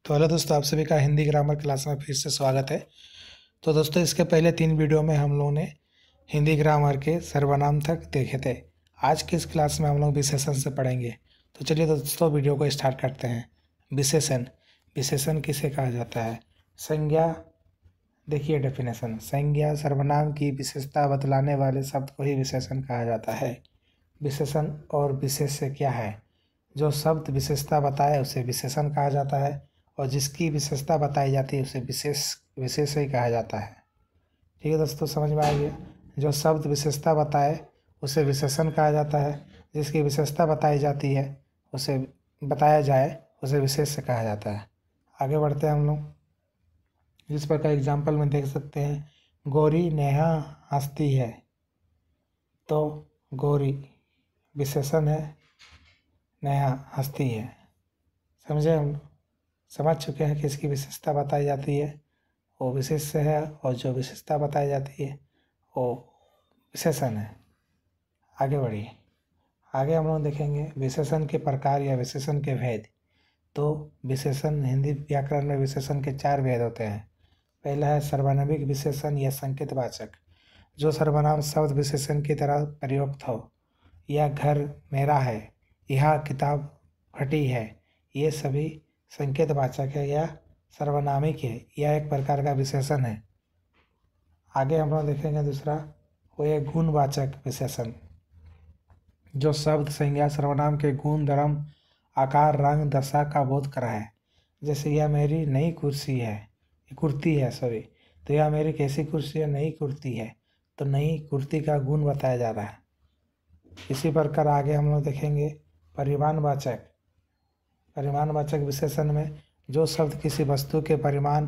तो हेलो दोस्तों, आप सभी का हिंदी ग्रामर क्लास में फिर से स्वागत है। तो दोस्तों, इसके पहले 3 वीडियो में हम लोगों ने हिंदी ग्रामर के सर्वनाम तक देखे थे। आज की इस क्लास में हम लोग विशेषण से पढ़ेंगे। तो चलिए दोस्तों, वीडियो को स्टार्ट करते हैं। विशेषण, विशेषण किसे कहा जाता है? संज्ञा। देखिए डेफिनेशन, संज्ञा सर्वनाम की विशेषता बतलाने वाले शब्द को ही विशेषण कहा जाता है। विशेषण और विशेष्य क्या है? जो शब्द विशेषता बताए उसे विशेषण कहा जाता है, और जिसकी विशेषता बताई जाती है उसे विशेष ही कहा जाता है। ठीक है दोस्तों, समझ में आ गया? जो शब्द विशेषता बताए उसे विशेषण कहा जाता है, जिसकी विशेषता बताई जाती है उसे बताया जाए उसे विशेष्य कहा जाता है। आगे बढ़ते हैं हम लोग। जिस प्रकार एग्जाम्पल में देख सकते हैं, गोरी नेहा हंसती है। तो गोरी विशेषण है, नेहा हंसती है। समझे? हम समझ चुके हैं कि इसकी विशेषता बताई जाती है वो विशेष्य है, और जो विशेषता बताई जाती है वो विशेषण है। आगे बढ़िए। आगे हम लोग देखेंगे विशेषण के प्रकार या विशेषण के भेद। तो विशेषण, हिंदी व्याकरण में विशेषण के 4 भेद होते हैं। पहला है सर्वनामिक विशेषण या संकेतवाचक, जो सर्वनाम शब्द विशेषण की तरह प्रयुक्त हो। यह घर मेरा है, यह किताब फटी है, ये सभी संकेतवाचक है या सर्वनामिक है। यह एक प्रकार का विशेषण है। आगे हम लोग देखेंगे दूसरा, वो है गुणवाचक विशेषण, जो शब्द संज्ञा सर्वनाम के गुण, धर्म, आकार, रंग, दशा का बोध कराए। जैसे यह मेरी नई कुर्सी है, कुर्ती है सॉरी, तो यह मेरी कैसी कुर्सी है? नई कुर्ती है। तो नई कुर्ती का गुण बताया जा रहा है। इसी प्रकार आगे हम लोग देखेंगे परिमाणवाचक। परिमाणवाचक विशेषण में जो शब्द किसी वस्तु के परिमाण,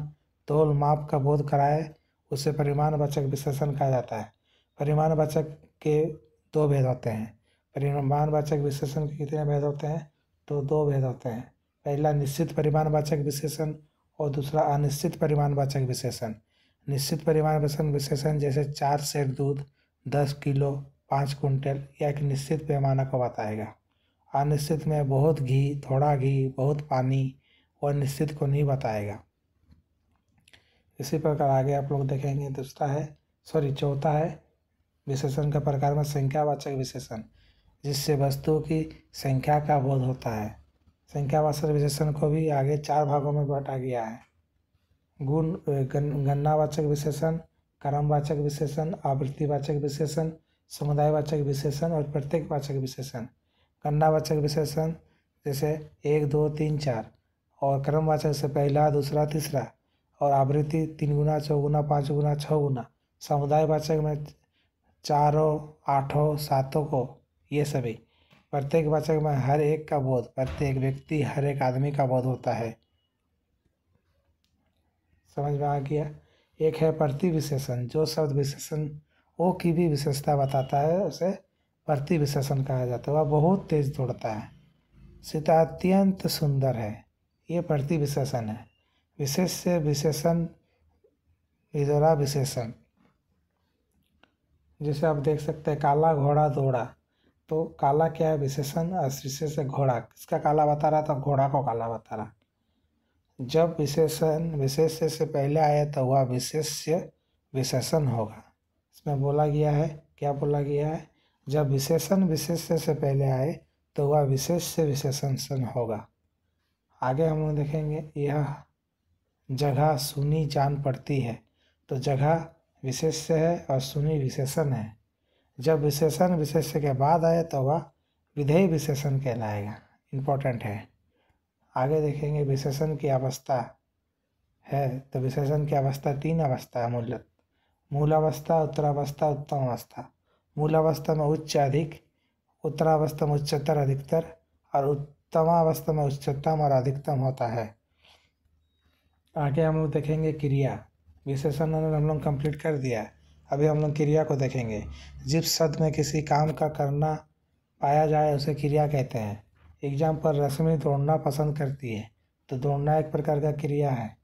तोल, माप का बोध कराए उसे परिमाणवाचक विशेषण कहा जाता है। परिमाणवाचक के 2 भेद होते हैं। परिमाणवाचक विशेषण के कितने भेद होते हैं? तो 2 भेद होते हैं। पहला निश्चित परिमाणवाचक विशेषण और दूसरा अनिश्चित परिमाणवाचक विशेषण। निश्चित परिमाणवाचक विशेषण जैसे 4 सेर दूध, 10 किलो, 5 कुंटल, यह एक निश्चित पैमाना को बताएगा। अनिश्चित में बहुत घी, थोड़ा घी, बहुत पानी, और निश्चित को नहीं बताएगा। इसी प्रकार आगे आप लोग देखेंगे दूसरा है, चौथा है विशेषण का प्रकार में संख्यावाचक विशेषण, जिससे वस्तु की संख्या का बोध होता है। संख्यावाचक विशेषण को भी आगे 4 भागों में बांटा गया है। गणनावाचक विशेषण, क्रमवाचक विशेषण, आवृत्तिवाचक विशेषण, समुदायवाचक विशेषण और प्रत्येकवाचक विशेषण। गणनावाचक विशेषण जैसे 1, 2, 3, 4, और क्रमवाचक से पहला, दूसरा, तीसरा, और आवृत्ति 3 गुना, 4 गुना, 5 गुना, 6 गुना। समुदायवाचक में 4, 8, 7 को, ये सभी। प्रत्येकवाचक में हर एक का बोध, प्रत्येक व्यक्ति, हर एक आदमी का बोध होता है। समझ में आ गया? एक है प्रति विशेषण, जो शब्द विशेषण ओ की भी विशेषता बताता है उसे प्रति विशेषण कहा जाता है। वह बहुत तेज दौड़ता है, सीता अत्यंत सुंदर है, ये प्रति विशेषण है। विशेष्य विशेषण, विदुरा विशेषण, जैसे आप देख सकते हैं काला घोड़ा दौड़ा। तो काला क्या है? विशेषण, और विशेष्य घोड़ा। किसका काला बता रहा? तो घोड़ा को काला बता रहा। जब विशेषण विशेष्य से पहले आए तो वह विशेष्य विशेषण होगा। इसमें बोला गया है, क्या बोला गया है? जब विशेषण विशेष्य से पहले आए तो वह विशेष्य विशेषण होगा। आगे हम लोग देखेंगे, यह जगह सुनी जान पड़ती है। तो जगह विशेष्य है और सुनी विशेषण है। जब विशेषण विशेष्य के बाद आए तो वह विधेय विशेषण कहलाएगा। इम्पोर्टेंट है। आगे देखेंगे विशेषण की अवस्था है। तो विशेषण की अवस्था 3 अवस्था है मूलतः: मूलावस्था, उत्तरावस्था, उत्तम अवस्था। मूलावस्था में उच्च अधिक, उत्तरावस्था में उच्चतर अधिकतर, और उत्तमावस्था में उच्चतम और अधिकतम होता है। आगे हम लोग देखेंगे क्रिया। विशेषण हम लोग कंप्लीट कर दिया है, अभी हम लोग क्रिया को देखेंगे। जिस शब्द में किसी काम का करना पाया जाए उसे क्रिया कहते हैं। एग्जाम्पल, रश्मि दौड़ना पसंद करती है। तो दौड़ना एक प्रकार का क्रिया है।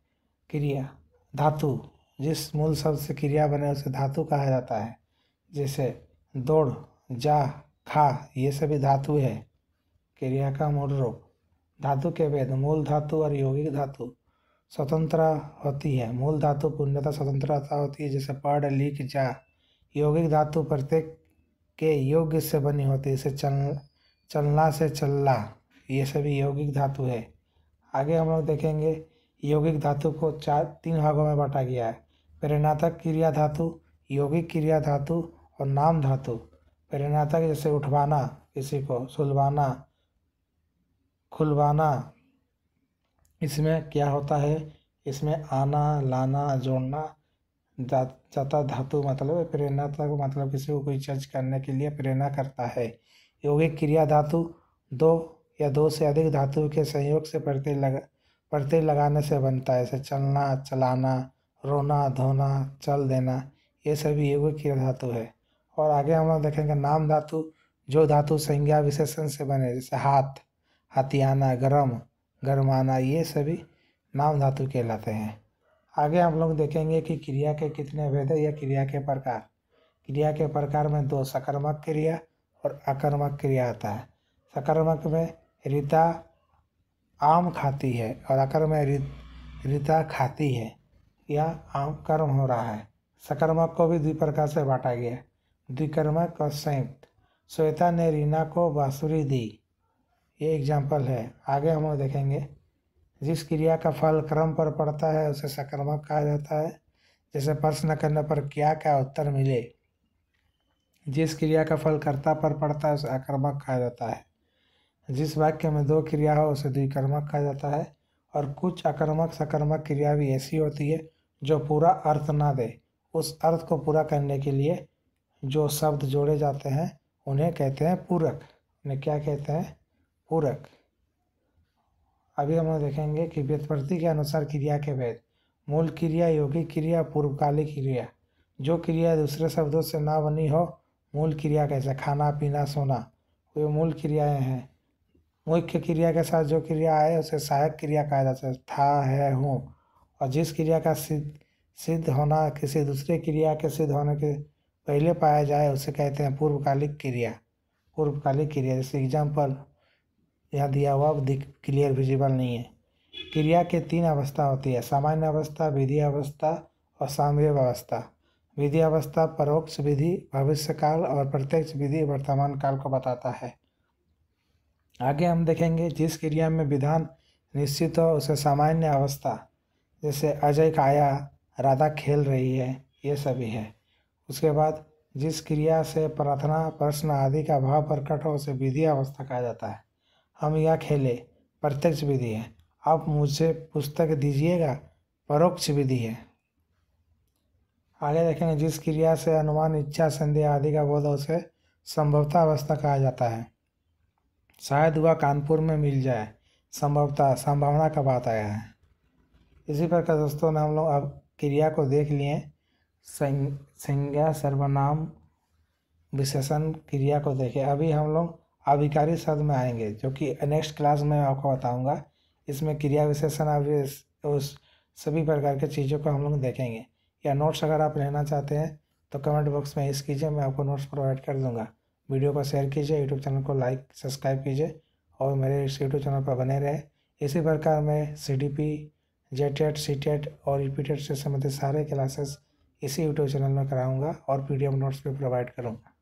क्रिया। धातु, जिस मूल शब्द से क्रिया बने उसे धातु कहा जाता है। जैसे दौड़, जा, खा, ये सभी धातु है। क्रिया का मूल रूप। धातु के भेद: मूल धातु और यौगिक धातु। स्वतंत्र होती है। मूल धातु पूर्णतः स्वतंत्रता होती है, जैसे पढ़ लिख जा। यौगिक धातु प्रत्येक के योग्य से बनी होती है, जैसे चलना से चलना, ये सभी यौगिक धातु है। आगे हम लोग देखेंगे यौगिक धातु को तीन भागों में बांटा गया है। प्रेरणात्मक क्रिया धातु, यौगिक क्रिया धातु और नाम धातु। प्रेरणात्मक जैसे उठवाना, किसी को सुलवाना, खुलवाना, इसमें क्या होता है, इसमें आना, लाना, जोड़ना जाता धातु मतलब प्रेरणात्मक मतलब किसी को कोई चीज करने के लिए प्रेरणा करता है। यौगिक क्रिया धातु दो या दो से अधिक धातुओं के संयोग से प्रत्यय लगाने से बनता है, जैसे चलना, चलाना, रोना, धोना, चल देना, ये सभी यौगिक क्रिया धातु है। और आगे हम लोग देखेंगे नाम धातु, जो धातु संज्ञा विशेषण से बने, जैसे हाथ, हाथियाना, गरम, गरमाना, ये सभी नाम धातु कहलाते हैं। आगे हम लोग देखेंगे कि क्रिया के कितने भेद है या क्रिया के प्रकार। क्रिया के प्रकार में दो, सकर्मक क्रिया और अकर्मक क्रिया आता है। सकर्मक में रीता आम खाती है और अकर्मक में रीता खाती है या आम कर्म हो रहा है। सकर्मक को भी 2 प्रकार से बांटा गया है, द्विकर्मक और संयुक्त। श्वेता ने रीना को बांसुरी दी, ये एग्जाम्पल है। आगे हम लोग देखेंगे जिस क्रिया का फल क्रम पर पड़ता है उसे सकर्मक कहा जाता है, जैसे प्रश्न करने पर क्या क्या उत्तर मिले। जिस क्रिया का फल कर्ता पर पड़ता है उसे अकर्मक कहा जाता है। जिस वाक्य में 2 क्रिया हो उसे द्विकर्मक कहा जाता है। और कुछ अकर्मक सकर्मक क्रिया भी ऐसी होती है जो पूरा अर्थ ना दे, उस अर्थ को पूरा करने के लिए जो शब्द जोड़े जाते हैं उन्हें कहते हैं पूरक। उन्हें क्या कहते हैं, पूरक। अभी हम लोग देखेंगे कि व्युत्पत्ति के अनुसार क्रिया के भेद। मूल क्रिया, यौगिक क्रिया, पूर्वकालिक क्रिया। जो क्रिया दूसरे शब्दों से ना बनी हो मूल क्रिया, कैसे खाना, पीना, सोना, वो मूल क्रियाएं हैं। मुख्य क्रिया के साथ जो क्रिया आए उसे सहायक क्रिया कहा जाता है, था, है, हूँ। और जिस क्रिया का सिद्ध होना किसी दूसरे क्रिया के सिद्ध होने के पहले पाया जाए उसे कहते हैं पूर्वकालिक क्रिया। पूर्वकालिक क्रिया, जैसे एग्जाम्पल यहाँ दिया हुआ क्लियर विजिबल नहीं है। क्रिया के 3 अवस्था होती है, सामान्य अवस्था, विधि अवस्था और साम्य अवस्था। विधि अवस्था परोक्ष विधि भविष्य काल और प्रत्यक्ष विधि वर्तमान काल को बताता है। आगे हम देखेंगे जिस क्रिया में विधान निश्चित हो उसे सामान्य अवस्था, जैसे अजय खाया, राधा खेल रही है, ये सभी है। उसके बाद जिस क्रिया से प्रार्थना, प्रश्न आदि का भाव प्रकट हो उसे विधि अवस्था कहा जाता है। हम यह खेले, प्रत्यक्ष विधि है। आप मुझे पुस्तक दीजिएगा, परोक्ष विधि है। आगे देखेंगे जिस क्रिया से अनुमान, इच्छा, संदेह आदि का बोध उसे संभवता अवस्था कहा जाता है। शायद वह कानपुर में मिल जाए, संभवता, संभावना का बात आया है। इसी प्रकार दोस्तों ने हम लोग अब क्रिया को देख लिए, संज्ञा, सर्वनाम, विशेषण क्रिया को देखे। अभी हम लोग अभिकारी शब्द में आएंगे जो कि नेक्स्ट क्लास में आपको बताऊंगा। इसमें क्रिया, विशेषण, उस सभी प्रकार के चीज़ों को हम लोग देखेंगे। या नोट्स अगर आप लेना चाहते हैं तो कमेंट बॉक्स में इस कीजिए, मैं आपको नोट्स प्रोवाइड कर दूंगा। वीडियो को शेयर कीजिए, यूट्यूब चैनल को लाइक सब्सक्राइब कीजिए और मेरे इस यूट्यूब चैनल पर बने रहे। इसी प्रकार मैं CDP, JTET, CTET और रिपीटेड से संबंधित सारे क्लासेस इसी यूट्यूब चैनल में कराऊंगा और PDF नोट्स भी प्रोवाइड करूंगा।